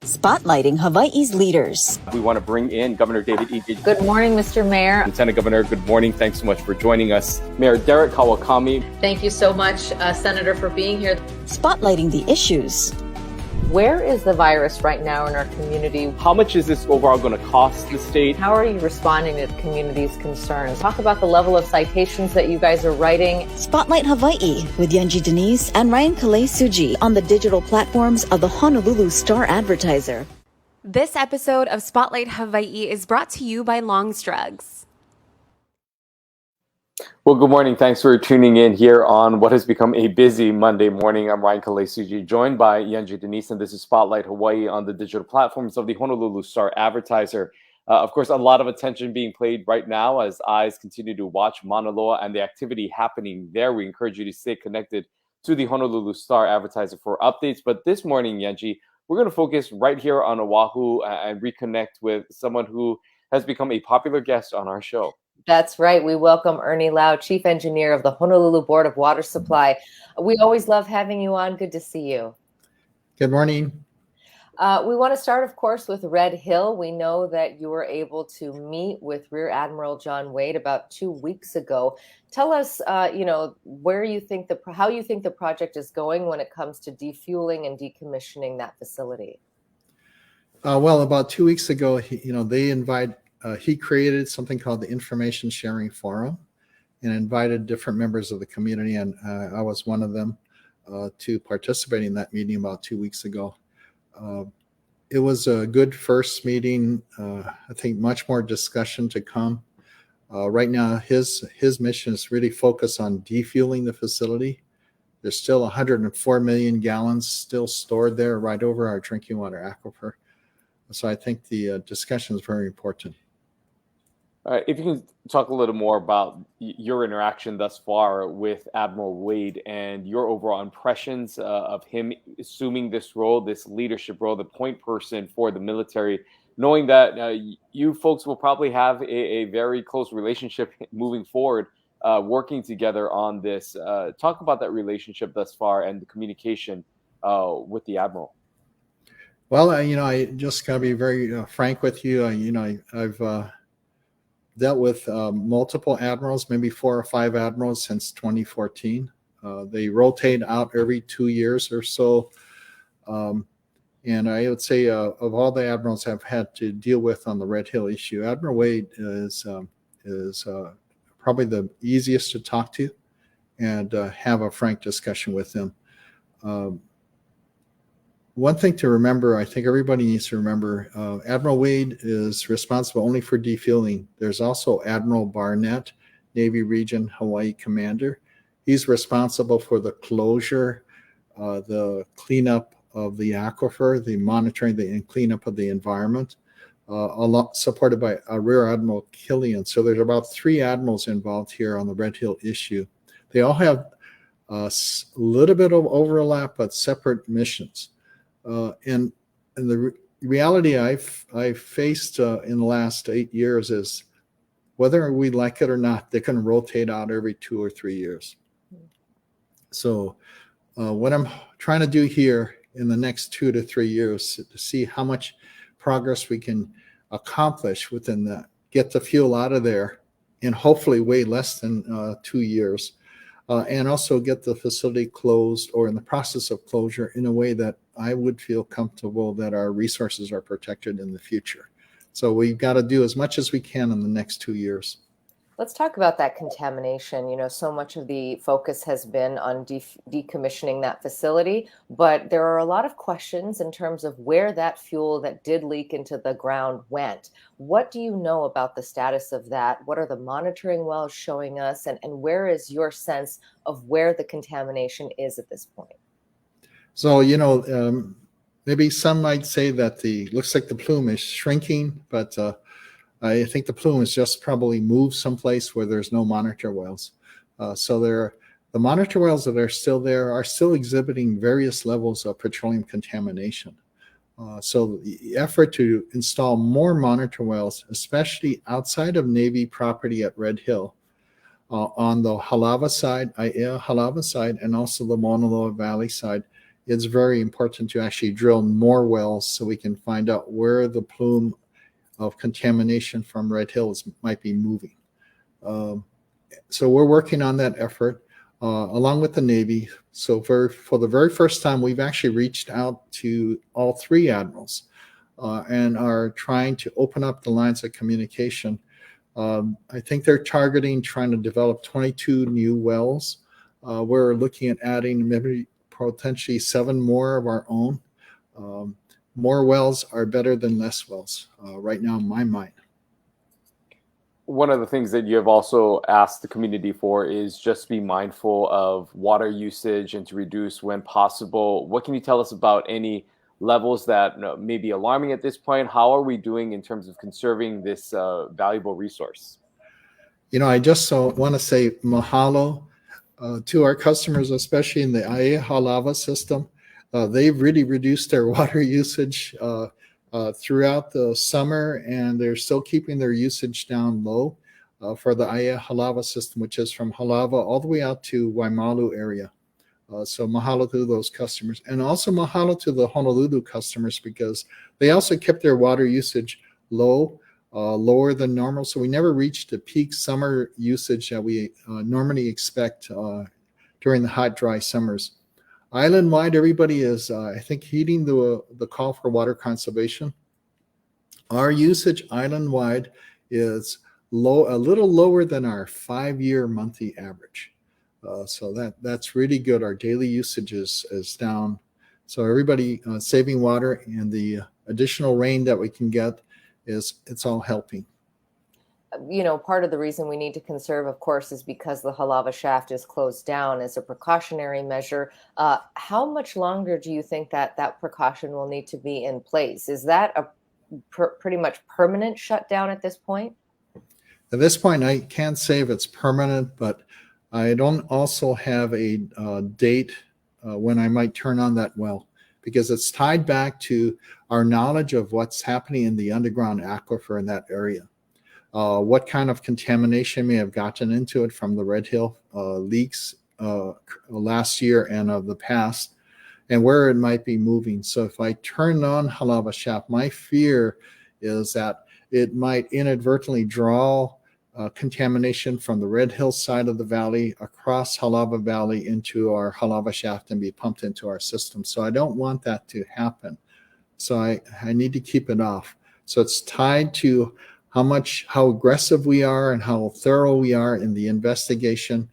Spotlighting Hawaii's leaders. We want to bring in Governor David E. Good morning, Mr. Mayor. Lieutenant Governor, good morning. Thanks so much for joining us. Mayor Derek Kawakami. Thank you so much, Senator, for being here. Spotlighting the issues. Where is the virus right now in our community? How much is this overall going to cost the state? How are you responding to the community's concerns? Talk about the level of citations that you guys are writing. Spotlight Hawaii with Yenji Denise and Ryan Kalei Suji on the digital platforms of the Honolulu Star-Advertiser. This episode of Spotlight Hawaii is brought to you by Longstrugs. Well, good morning. Thanks for tuning in here on what has become a busy Monday morning. I'm Ryan Kalei Suji, joined by Yenji Denise, and this is Spotlight Hawaii on the digital platforms of the Honolulu Star-Advertiser. Of course, a lot of attention being played right now as eyes continue to watch Mauna Loa and the activity happening there. We encourage you to stay connected to the Honolulu Star-Advertiser for updates. But this morning, Yenji, we're going to focus right here on Oahu and reconnect with someone who has become a popular guest on our show. That's right. We welcome Ernie Lau, Chief Engineer of the Honolulu Board of Water Supply. We always love having you on. Good to see you. Good morning. We want to start, of course, with Red Hill. We know that you were able to meet with Rear Admiral John Wade about 2 weeks ago. Tell us, where you think how you think the project is going when it comes to defueling and decommissioning that facility. Well, about 2 weeks ago, he created something called the Information Sharing Forum and invited different members of the community, and I was one of them, to participate in that meeting about 2 weeks ago. It was a good first meeting. I think much more discussion to come. Right now, his mission is really focused on defueling the facility. There's still 104 million gallons still stored there right over our drinking water aquifer. So I think the discussion is very important. If you can talk a little more about your interaction thus far with Admiral Wade and your overall impressions of him assuming this role, this leadership role, the point person for the military, knowing that you folks will probably have a very close relationship moving forward, working together on this. Talk about that relationship thus far and the communication with the Admiral. Well, I just got to be very frank with you. I've dealt with multiple admirals, maybe 4 or 5 admirals since 2014. They rotate out every 2 years or so. And I would say of all the admirals I've had to deal with on the Red Hill issue, Admiral Wade is probably the easiest to talk to and have a frank discussion with him. One thing to remember, I think everybody needs to remember, Admiral Wade is responsible only for defueling. There's also Admiral Barnett, Navy Region Hawaii Commander. He's responsible for the closure, the cleanup of the aquifer, the monitoring and cleanup of the environment, supported by Rear Admiral Killian. So there's about 3 admirals involved here on the Red Hill issue. They all have a little bit of overlap, but separate missions. And the reality I've faced in the last 8 years is whether we like it or not, they can rotate out every 2 or 3 years. So what I'm trying to do here in the next 2 to 3 years to see how much progress we can accomplish within that, get the fuel out of there in hopefully way less than 2 years. And also get the facility closed or in the process of closure in a way that I would feel comfortable that our resources are protected in the future. So we've got to do as much as we can in the next 2 years. Let's talk about that contamination. So much of the focus has been on decommissioning that facility, but there are a lot of questions in terms of where that fuel that did leak into the ground went. What do you know about the status of that? What are the monitoring wells showing us? And where is your sense of where the contamination is at this point? So, maybe some might say that looks like the plume is shrinking, but I think the plume is just probably moved someplace where there's no monitor wells. So the monitor wells that are still there are still exhibiting various levels of petroleum contamination. So the effort to install more monitor wells, especially outside of Navy property at Red Hill, on the Halawa side, Aiea Halawa side, and also the Mauna Loa Valley side, it's very important to actually drill more wells so we can find out where the plume of contamination from Red Hills might be moving. So we're working on that effort along with the Navy. So for the very first time, we've actually reached out to all three admirals and are trying to open up the lines of communication. I think they're targeting trying to develop 22 new wells. We're looking at adding maybe potentially 7 more of our own. More wells are better than less wells right now in my mind. One of the things that you have also asked the community for is just be mindful of water usage and to reduce when possible. What can you tell us about any levels that may be alarming at this point? How are we doing in terms of conserving this valuable resource? I just want to say mahalo to our customers, especially in the Aiea Halava system. They've really reduced their water usage throughout the summer, and they're still keeping their usage down low for the Aiea Halava system, which is from Halava all the way out to Waimalu area. So mahalo to those customers, and also mahalo to the Honolulu customers, because they also kept their water usage low, lower than normal. So we never reached the peak summer usage that we normally expect during the hot, dry summers. Island-wide, everybody is, I think, heeding the call for water conservation. Our usage island-wide is a little lower than our 5-year monthly average. So that's really good. Our daily usage is down. So everybody saving water, and the additional rain that we can get it's all helping. Part of the reason we need to conserve, of course, is because the Halava shaft is closed down as a precautionary measure. How much longer do you think that precaution will need to be in place? Is that a pretty much permanent shutdown at this point? At this point, I can't say if it's permanent, but I don't also have a date when I might turn on that well, because it's tied back to our knowledge of what's happening in the underground aquifer in that area. What kind of contamination may have gotten into it from the Red Hill leaks last year and of the past, and where it might be moving. So if I turn on Halava shaft, my fear is that it might inadvertently draw contamination from the Red Hill side of the valley across Halava Valley into our Halava shaft and be pumped into our system. So I don't want that to happen. So I need to keep it off. So it's tied to how aggressive we are and how thorough we are in the investigation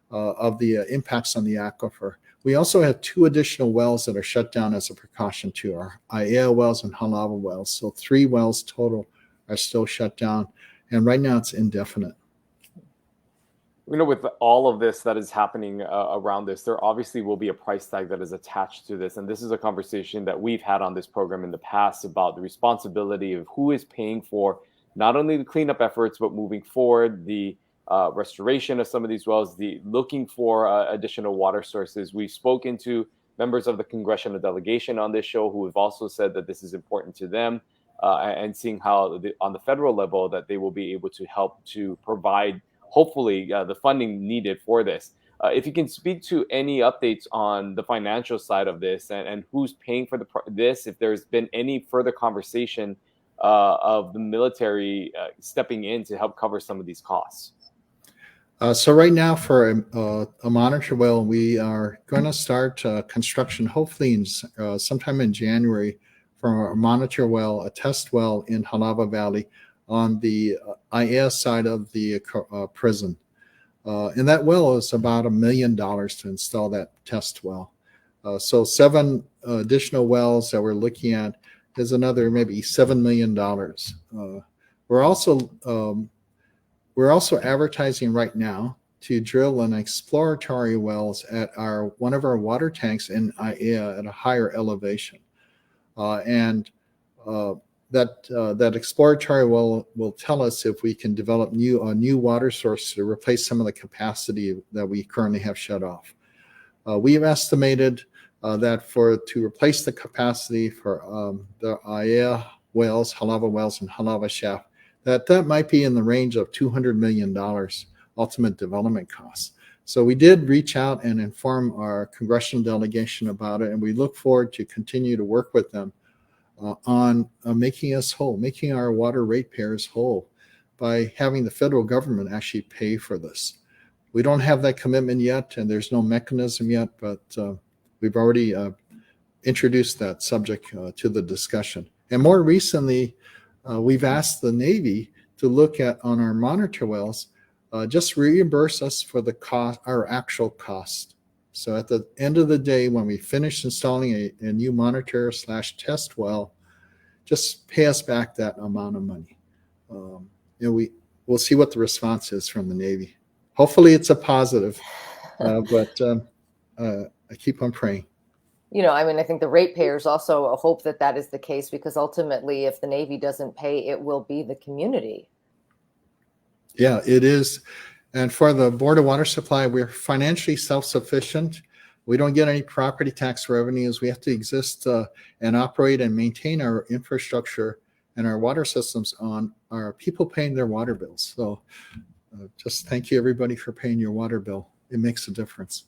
of the impacts on the aquifer. We also have 2 additional wells that are shut down as a precaution to our Aiea wells and Halava wells. So 3 wells total are still shut down. And right now it's indefinite. With all of this that is happening around this, there obviously will be a price tag that is attached to this. And this is a conversation that we've had on this program in the past about the responsibility of who is paying for not only the cleanup efforts, but moving forward, the restoration of some of these wells, the looking for additional water sources. We've spoken to members of the congressional delegation on this show who have also said that this is important to them, and seeing how on the federal level that they will be able to help to provide, hopefully, the funding needed for this. If you can speak to any updates on the financial side of this and who's paying for this, if there's been any further conversation of the military stepping in to help cover some of these costs. So right now for a monitor well, we are going to start construction hopefully sometime in January for a monitor well, a test well in Halava Valley on the Aiea side of the prison. And that well is about $1 million to install that test well. So 7 additional wells that we're looking at is another maybe $7 million. We're also advertising right now to drill an exploratory wells at one of our water tanks in Aiea at a higher elevation, and that exploratory well will tell us if we can develop a new water source to replace some of the capacity that we currently have shut off. We have estimated that to replace the capacity for the Aiea wells, Halava wells, and Halava shaft, that might be in the range of $200 million ultimate development costs. So we did reach out and inform our congressional delegation about it, and we look forward to continue to work with them on making us whole, making our water ratepayers whole by having the federal government actually pay for this. We don't have that commitment yet, and there's no mechanism yet, but we've already introduced that subject to the discussion. And more recently, we've asked the Navy to look at, on our monitor wells, just reimburse us for the cost, our actual cost. So at the end of the day, when we finish installing a new monitor / test well, just pay us back that amount of money. We'll see what the response is from the Navy. Hopefully it's a positive, but I keep on praying. I think the ratepayers also hope that that is the case, because ultimately, if the Navy doesn't pay, it will be the community. Yeah, it is. And for the Board of Water Supply, we're financially self-sufficient. We don't get any property tax revenues. We have to exist and operate and maintain our infrastructure and our water systems on our people paying their water bills. So just thank you, everybody, for paying your water bill. It makes a difference.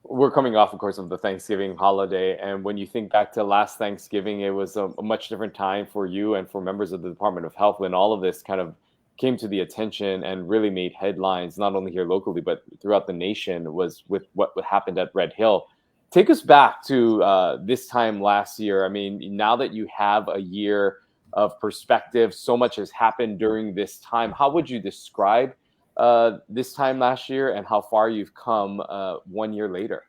We're coming off, of course, of the Thanksgiving holiday. And when you think back to last Thanksgiving, it was a much different time for you and for members of the Department of Health when all of this kind of came to the attention and really made headlines, not only here locally, but throughout the nation, was with what happened at Red Hill. Take us back to this time last year. I mean, now that you have a year of perspective, so much has happened during this time. How would you describe this time last year and how far you've come 1 year later?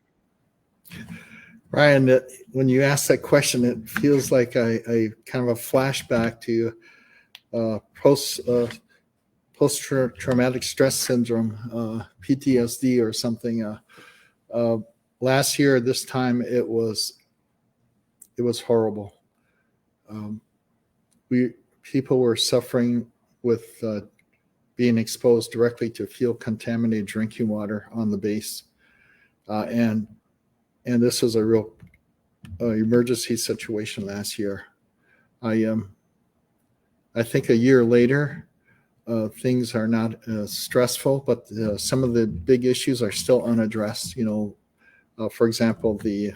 Ryan, when you ask that question, it feels like I kind of a flashback to post-traumatic stress syndrome, PTSD or something. Last year, this time, it was horrible. People were suffering with being exposed directly to fuel-contaminated drinking water on the base, and this was a real emergency situation last year. I think a year later, things are not stressful, but some of the big issues are still unaddressed. For example, the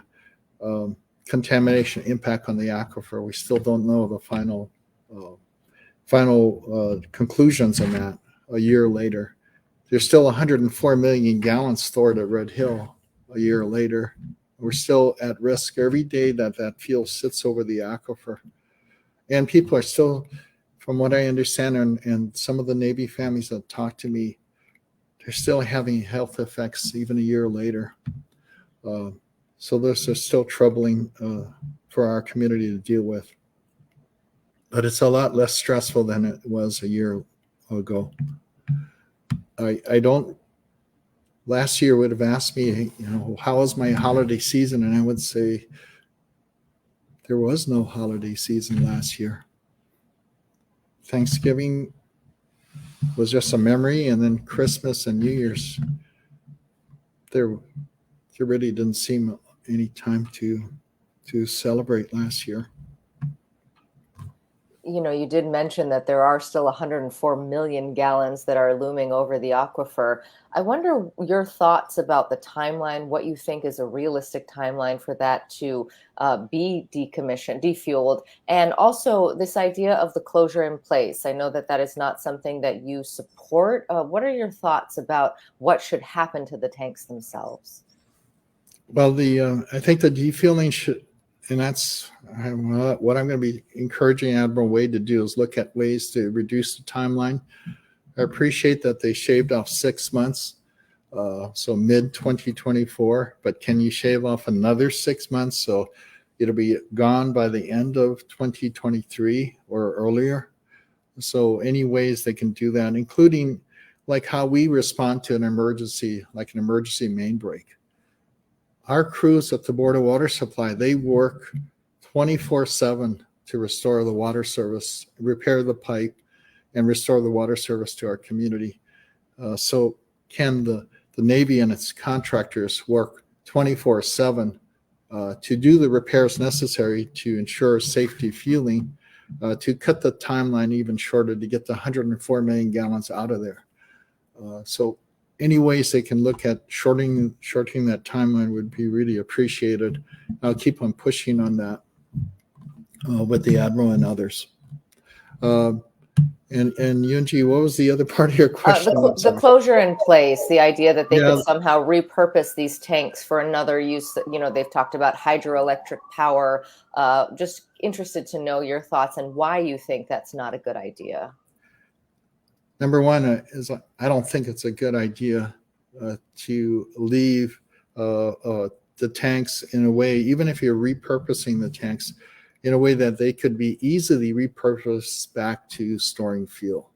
contamination impact on the aquifer. We still don't know the final conclusions on that a year later. There's still 104 million gallons stored at Red Hill a year later. We're still at risk every day that fuel sits over the aquifer. And people are still, from what I understand, and some of the Navy families that talk to me, they're still having health effects even a year later. So this is still troubling for our community to deal with. But it's a lot less stressful than it was a year ago. Last year would have asked me, how was my holiday season? And I would say, there was no holiday season last year. Thanksgiving was just a memory, and then Christmas and New Year's, there really didn't seem any time to celebrate last year. You did mention that there are still 104 million gallons that are looming over the aquifer. I wonder your thoughts about the timeline, what you think is a realistic timeline for that to be decommissioned, defueled, and also this idea of the closure in place. I know that is not something that you support. What are your thoughts about what should happen to the tanks themselves? Well, I think the defueling should, and that's what I'm going to be encouraging Admiral Wade to do, is look at ways to reduce the timeline. I appreciate that they shaved off 6 months, so mid-2024, but can you shave off another 6 months so it'll be gone by the end of 2023 or earlier? So any ways they can do that, including like how we respond to an emergency, like an emergency main break. Our crews at the Board of Water Supply, they work 24/7 to restore the water service, repair the pipe, and restore the water service to our community. So can the Navy and its contractors work 24/7 to do the repairs necessary to ensure safety fueling, to cut the timeline even shorter, to get the 104 million gallons out of there? So any ways they can look at shortening that timeline would be really appreciated. I'll keep on pushing on that with the Admiral and others. And Yunji, what was the other part of your question? The closure in place, the idea that they could somehow repurpose these tanks for another use. You know, they've talked about hydroelectric power. Just interested to know your thoughts and why you think that's not a good idea. Number one is I don't think it's a good idea to leave the tanks in a way, even if you're repurposing the tanks, in a way that they could be easily repurposed back to storing fuel.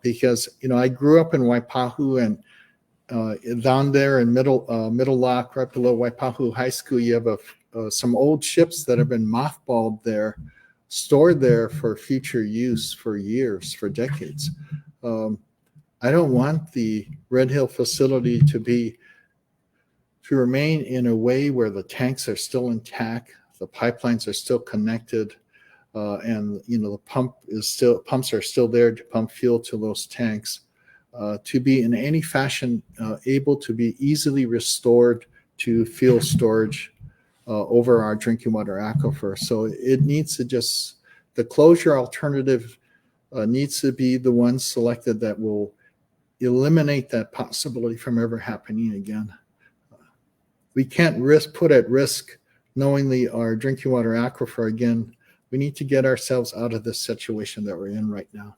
Because, you know, I grew up in Waipahu, and down there in Middle Lock, right below Waipahu High School, you have some old ships that have been mothballed there, stored there for future use for years, for decades. I don't want the Red Hill facility to remain in a way where the tanks are still intact, the pipelines are still connected, and you know the pumps are still there to pump fuel to those tanks, to be in any fashion able to be easily restored to fuel storage over our drinking water aquifer. So it needs to the closure alternative needs to be the one selected that will eliminate that possibility from ever happening again. We can't put at risk knowingly our drinking water aquifer again. We need to get ourselves out of this situation that we're in right now.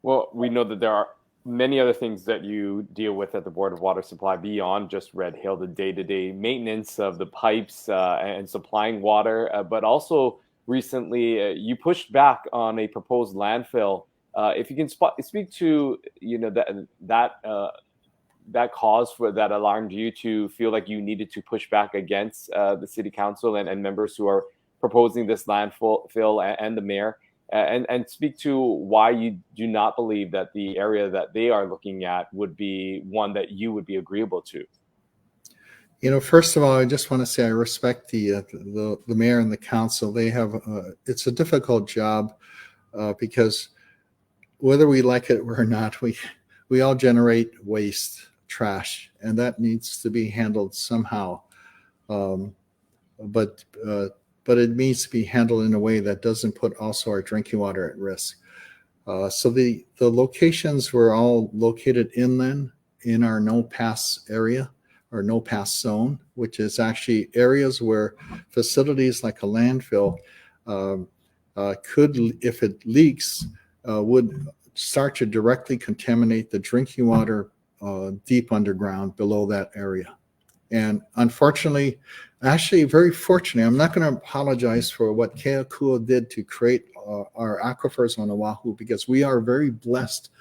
Well, we know that there are many other things that you deal with at the Board of Water Supply beyond just Red Hill, the day-to-day maintenance of the pipes and supplying water, but also recently you pushed back on a proposed landfill. If you can speak to, you know, that cause that alarmed you to feel like you needed to push back against the city council and members who are proposing this landfill and the mayor, and speak to why you do not believe that the area that they are looking at would be one that you would be agreeable to. You know, first of all, I just want to say I respect the mayor and the council. They have it's a difficult job because whether we like it or not, we all generate waste, trash, and that needs to be handled somehow. But it needs to be handled in a way that doesn't put also our drinking water at risk. So the locations were all located inland in our no-pass area or no-pass zone, which is actually areas where facilities like a landfill could, if it leaks, would start to directly contaminate the drinking water deep underground below that area. And unfortunately, actually very fortunately, I'm not going to apologize for what Keakua did to create our aquifers on Oahu, because we are very blessed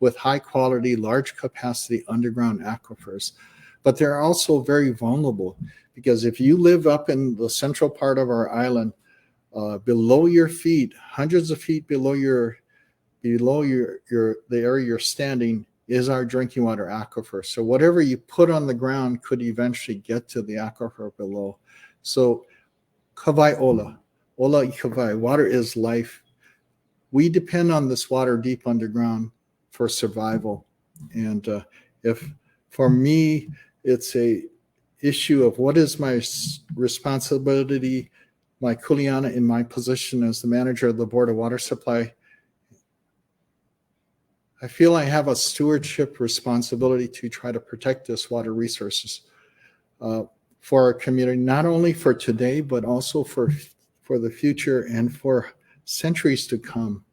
with high quality, large capacity underground aquifers. But they're also very vulnerable, because if you live up in the central part of our island, below your feet, hundreds of feet below the area you're standing, is our drinking water aquifer. So whatever you put on the ground could eventually get to the aquifer below. So kawai ola i kawai, water is life. We depend on this water deep underground for survival. And if for me, it's a issue of what is my responsibility, my kuleana in my position as the manager of the Board of Water Supply. I feel I have a stewardship responsibility to try to protect this water resources for our community, not only for today, but also for the future and for centuries to come.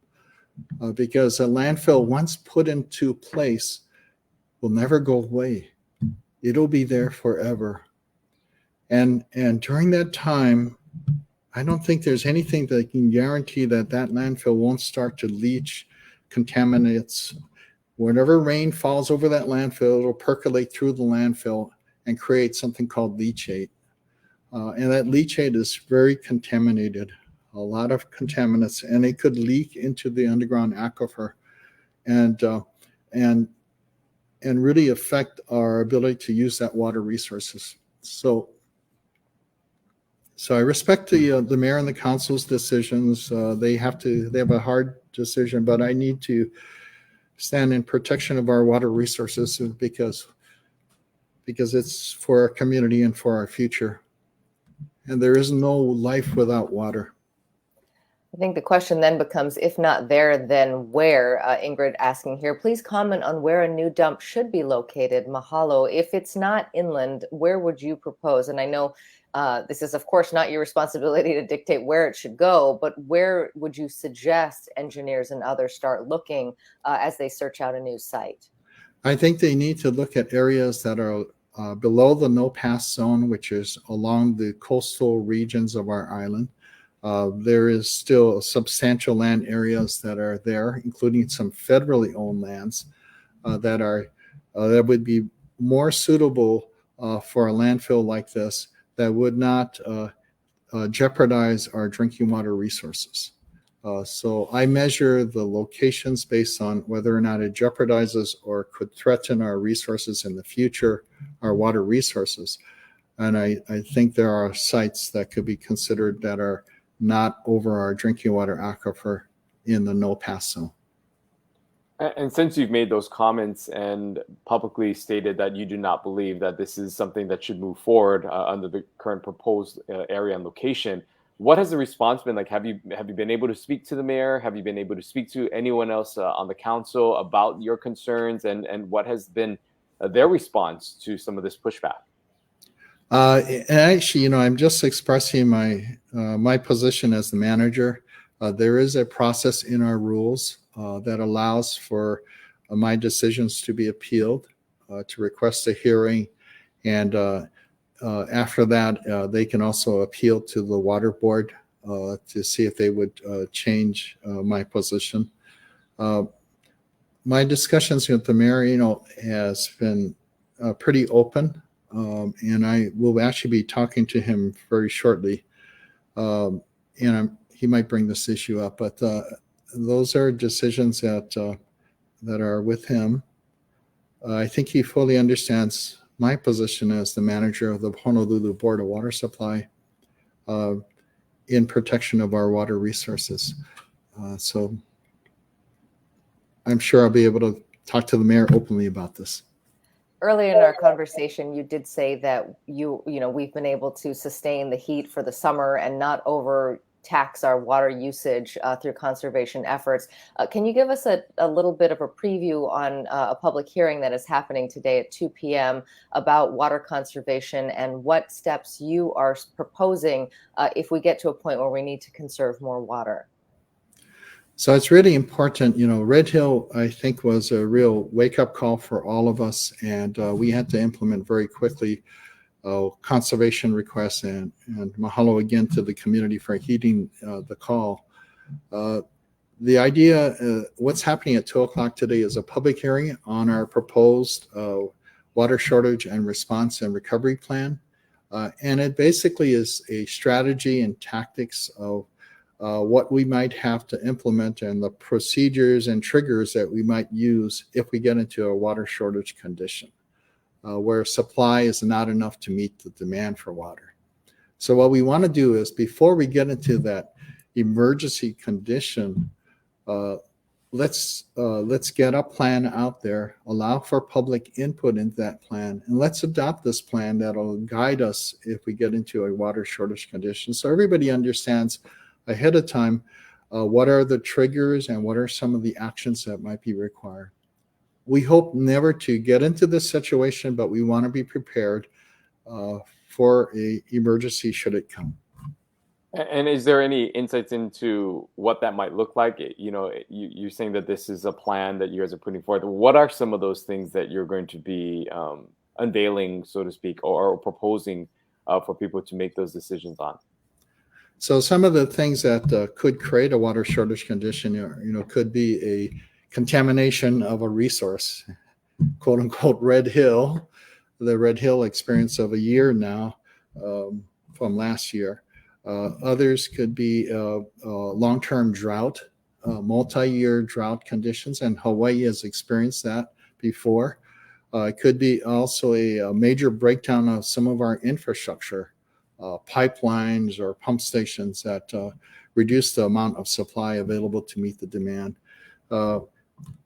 Because a landfill, once put into place, will never go away. It'll be there forever. And during that time, I don't think there's anything that can guarantee that landfill won't start to leach contaminants. Whenever rain falls over that landfill, it'll percolate through the landfill and create something called leachate. And that leachate is very contaminated, a lot of contaminants, and it could leak into the underground aquifer and really affect our ability to use that water resources. So I respect the mayor and the council's decisions. They have a hard decision, but I need to stand in protection of our water resources because it's for our community and for our future. And there is no life without water. I think the question then becomes, if not there, then where? Ingrid asking here, please comment on where a new dump should be located. Mahalo. If it's not inland, where would you propose? And I know this is, of course, not your responsibility to dictate where it should go, but where would you suggest engineers and others start looking as they search out a new site? I think they need to look at areas that are below the no-pass zone, which is along the coastal regions of our island. There is still substantial land areas that are there, including some federally owned lands that would be more suitable for a landfill like this that would not jeopardize our drinking water resources. So I measure the locations based on whether or not it jeopardizes or could threaten our resources in the future, our water resources. And I think there are sites that could be considered that are not over our drinking water aquifer in the no-pass zone. And since you've made those comments and publicly stated that you do not believe that this is something that should move forward under the current proposed area and location, what has the response been like? Have you been able to speak to the mayor? Have you been able to speak to anyone else on the council about your concerns? And what has been their response to some of this pushback? Actually, I'm just expressing my position as the manager. There is a process in our rules that allows for my decisions to be appealed, to request a hearing, and after that, they can also appeal to the water board to see if they would change my position. My discussions with the mayor, has been pretty open. And I will actually be talking to him very shortly. He might bring this issue up, but those are decisions that are with him. I think he fully understands my position as the manager of the Honolulu Board of Water Supply in protection of our water resources. So I'm sure I'll be able to talk to the mayor openly about this. Earlier in our conversation, you did say that we've been able to sustain the heat for the summer and not overtax our water usage through conservation efforts. Can you give us a little bit of a preview on a public hearing that is happening today at 2 p.m. about water conservation and what steps you are proposing if we get to a point where we need to conserve more water? So it's really important, Red Hill, I think, was a real wake-up call for all of us, and we had to implement very quickly conservation requests, and mahalo again to the community for heeding the call. The idea, what's happening at 2 o'clock today is a public hearing on our proposed water shortage and response and recovery plan, and it basically is a strategy and tactics of what we might have to implement and the procedures and triggers that we might use if we get into a water shortage condition where supply is not enough to meet the demand for water. So what we want to do is, before we get into that emergency condition, let's get a plan out there, allow for public input into that plan, and let's adopt this plan that'll guide us if we get into a water shortage condition, so everybody understands ahead of time what are the triggers and what are some of the actions that might be required. We hope never to get into this situation, but we want to be prepared for an emergency should it come. And is there any insights into what that might look like? You're saying that this is a plan that you guys are putting forth. What are some of those things that you're going to be unveiling, so to speak, or proposing for people to make those decisions on? So some of the things that could create a water shortage condition, could be a contamination of a resource, quote unquote, Red Hill, the Red Hill experience of a year now from last year. Others could be long-term drought, multi-year drought conditions, and Hawaii has experienced that before. It could be also a major breakdown of some of our infrastructure, pipelines or pump stations that reduce the amount of supply available to meet the demand.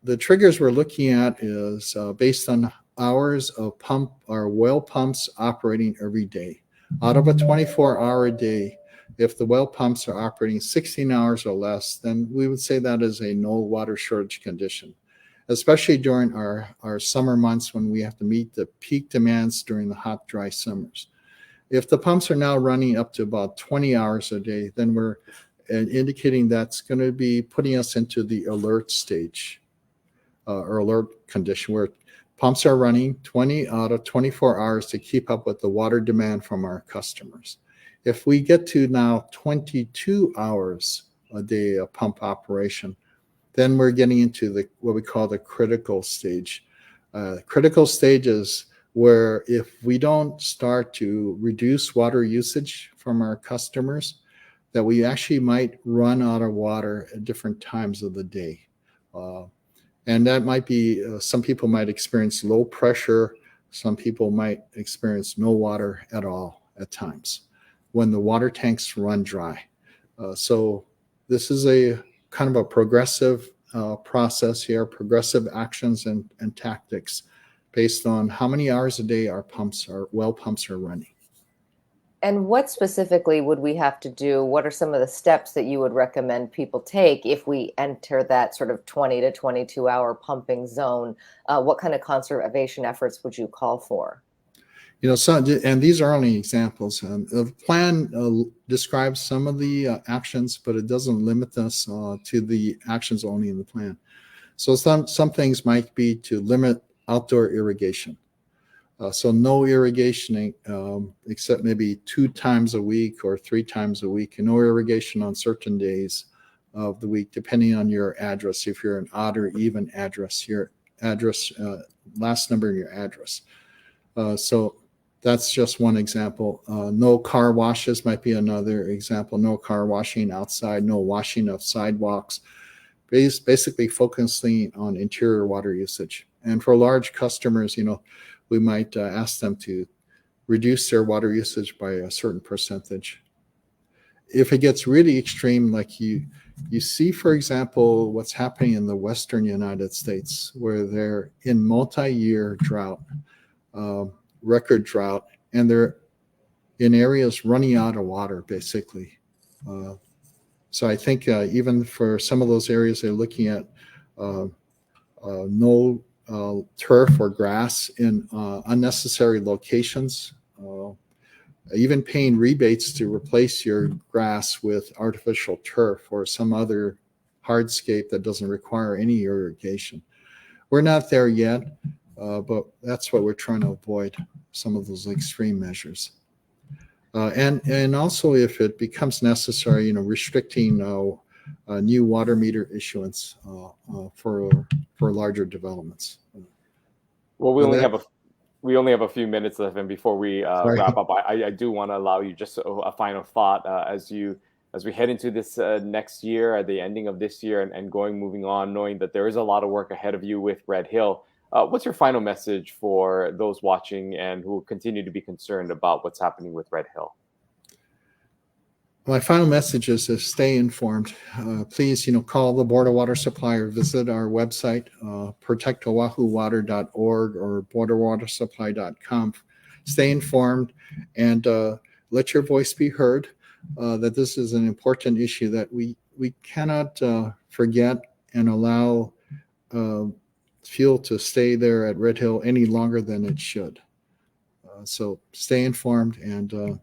the triggers we're looking at is based on hours of pump or well pumps operating every day. Out of a 24-hour day, if the well pumps are operating 16 hours or less, then we would say that is a no water shortage condition, especially during our summer months when we have to meet the peak demands during the hot, dry summers. If the pumps are now running up to about 20 hours a day, then we're indicating that's going to be putting us into the alert stage or alert condition where pumps are running 20 out of 24 hours to keep up with the water demand from our customers. If we get to now 22 hours a day of pump operation, then we're getting into what we call the critical stage. Critical stage is where if we don't start to reduce water usage from our customers, that we actually might run out of water at different times of the day. And that might be, some people might experience low pressure. Some people might experience no water at all at times when the water tanks run dry. So this is a kind of a progressive process here, progressive actions and tactics based on how many hours a day our well pumps are running. And what specifically would we have to do? What are some of the steps that you would recommend people take if we enter that sort of 20 to 22 hour pumping zone? What kind of conservation efforts would you call for? And these are only examples. The plan describes some of the actions, but it doesn't limit us to the actions only in the plan. So some things might be to limit outdoor irrigation. So no irrigation except maybe 2 times a week or 3 times a week, and no irrigation on certain days of the week, depending on your address. If you're an odd or even address, your address, last number in your address. So that's just one example. No car washes might be another example. No car washing outside, no washing of sidewalks. Basically focusing on interior water usage. And for large customers, we might ask them to reduce their water usage by a certain percentage. If it gets really extreme, like you see, for example, what's happening in the Western United States, where they're in multi-year drought, record drought, and they're in areas running out of water, basically. So I think even for some of those areas, they're looking at no turf or grass in unnecessary locations, even paying rebates to replace your grass with artificial turf or some other hardscape that doesn't require any irrigation. We're not there yet, but that's what we're trying to avoid, some of those extreme measures. And also, if it becomes necessary, restricting new water meter issuance for larger developments. Well, we only have a few minutes left, and before we wrap up, I do want to allow you just a final thought as we head into this next year, at the ending of this year, and moving on, knowing that there is a lot of work ahead of you with Red Hill. What's your final message for those watching and who continue to be concerned about what's happening with Red Hill? My final message is to stay informed. Please, call the Board of Water Supply or visit our website, protectoahuwater.org or borderwatersupply.com. Stay informed and let your voice be heard, that this is an important issue that we cannot forget and allow fuel to stay there at Red Hill any longer than it should. So stay informed and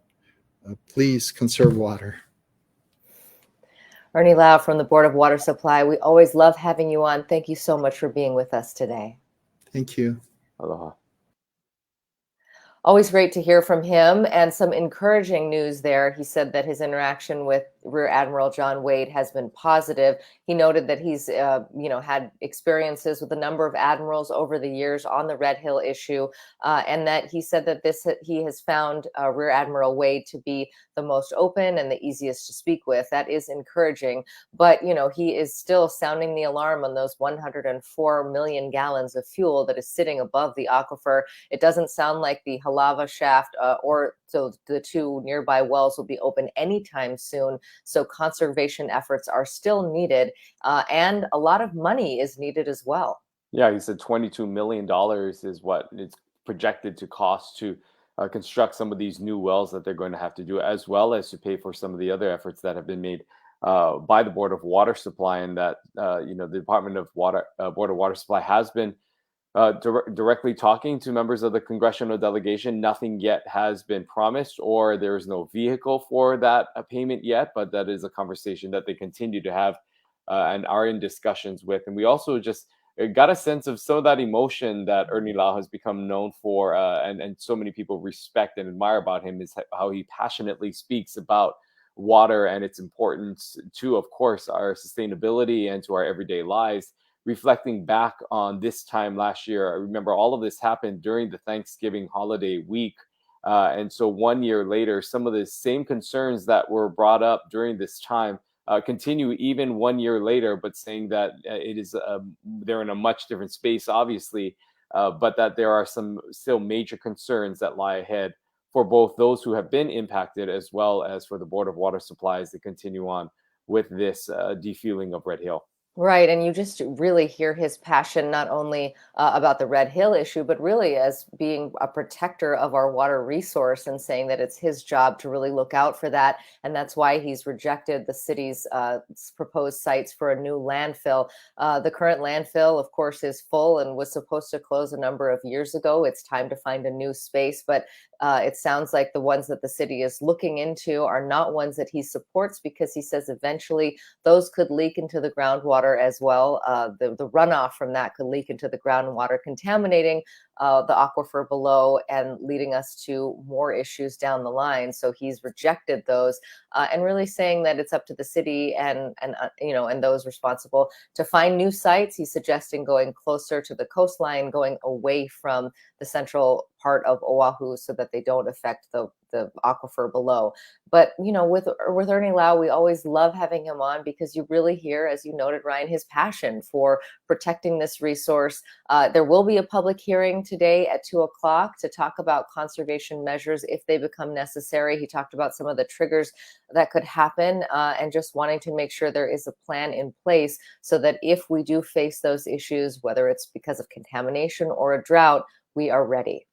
please conserve water. Ernie Lau from the Board of Water Supply. We always love having you on. Thank you so much for being with us today. Thank you. Aloha. Always great to hear from him, and some encouraging news there. He said that his interaction with Rear Admiral John Wade has been positive. He noted that he's, had experiences with a number of admirals over the years on the Red Hill issue, and that he said that he has found Rear Admiral Wade to be the most open and the easiest to speak with. That is encouraging, but he is still sounding the alarm on those 104 million gallons of fuel that is sitting above the aquifer. It doesn't sound like the Halava shaft or so the 2 nearby wells will be open anytime soon. So conservation efforts are still needed, and a lot of money is needed as well. Yeah, he said $22 million is what it's projected to cost to construct some of these new wells that they're going to have to do, as well as to pay for some of the other efforts that have been made by the Board of Water Supply, and that the Department of Water, Board of Water Supply has been directly talking to members of the congressional delegation. Nothing yet has been promised, or there is no vehicle for that payment yet, but that is a conversation that they continue to have and are in discussions with. And we also just got a sense of some of that emotion that Ernie Lau has become known for, and so many people respect and admire about him, is how he passionately speaks about water and its importance to, of course, our sustainability and to our everyday lives. Reflecting back on this time last year, I remember all of this happened during the Thanksgiving holiday week. And so 1 year later, some of the same concerns that were brought up during this time continue even 1 year later, but saying that it is they're in a much different space, obviously, but that there are some still major concerns that lie ahead for both those who have been impacted as well as for the Board of Water Supplies to continue on with this defueling of Red Hill. Right. And you just really hear his passion, not only about the Red Hill issue, but really as being a protector of our water resource, and saying that it's his job to really look out for that. And that's why he's rejected the city's proposed sites for a new landfill. The current landfill, of course, is full and was supposed to close a number of years ago. It's time to find a new space. But it sounds like the ones that the city is looking into are not ones that he supports, because he says eventually those could leak into the groundwater as well. The runoff from that could leak into the groundwater, contaminating the aquifer below and leading us to more issues down the line. So he's rejected those, and really saying that it's up to the city and those responsible to find new sites. He's suggesting going closer to the coastline, going away from the central part of Oahu, so that they don't affect the aquifer below. But with Ernie Lau, we always love having him on, because you really hear, as you noted, Ryan, his passion for protecting this resource. There will be a public hearing today at 2:00 to talk about conservation measures if they become necessary. He talked about some of the triggers that could happen, and just wanting to make sure there is a plan in place, so that if we do face those issues, whether it's because of contamination or a drought, we are ready.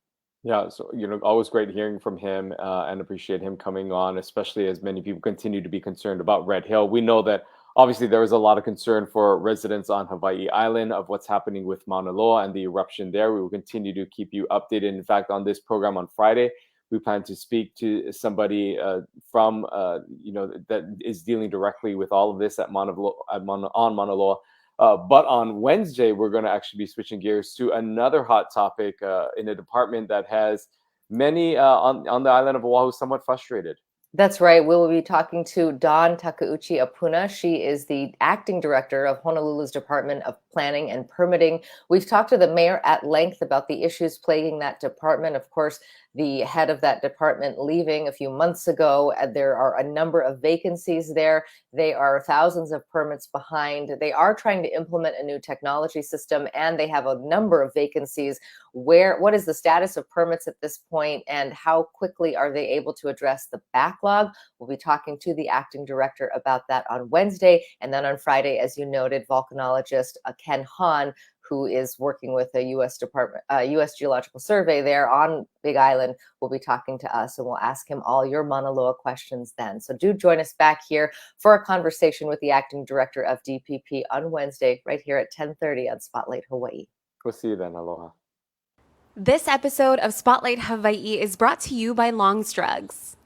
Yeah, so always great hearing from him, and appreciate him coming on, especially as many people continue to be concerned about Red Hill. We know that obviously there is a lot of concern for residents on Hawaii Island of what's happening with Mauna Loa and the eruption there. We will continue to keep you updated. In fact, on this program on Friday, we plan to speak to somebody from that is dealing directly with all of this at Mauna Loa. But on Wednesday, we're going to actually be switching gears to another hot topic in a department that has many on the island of Oahu somewhat frustrated. That's right. We will be talking to Dawn Takeuchi Apuna. She is the acting director of Honolulu's Department of Planning and Permitting. We've talked to the mayor at length about the issues plaguing that department. Of course, the head of that department leaving a few months ago. There are a number of vacancies there. They are thousands of permits behind. They are trying to implement a new technology system, and they have a number of vacancies. What is the status of permits at this point, and how quickly are they able to address the backlog? We'll be talking to the acting director about that on Wednesday. And then on Friday, as you noted, volcanologist Ken Hahn, who is working with a U.S. Geological Survey there on Big Island, will be talking to us, and we'll ask him all your Mauna Loa questions then. So do join us back here for a conversation with the acting director of DPP on Wednesday, right here at 10:30 on Spotlight Hawaii. We'll see you then. Aloha. This episode of Spotlight Hawaii is brought to you by Longstrugs.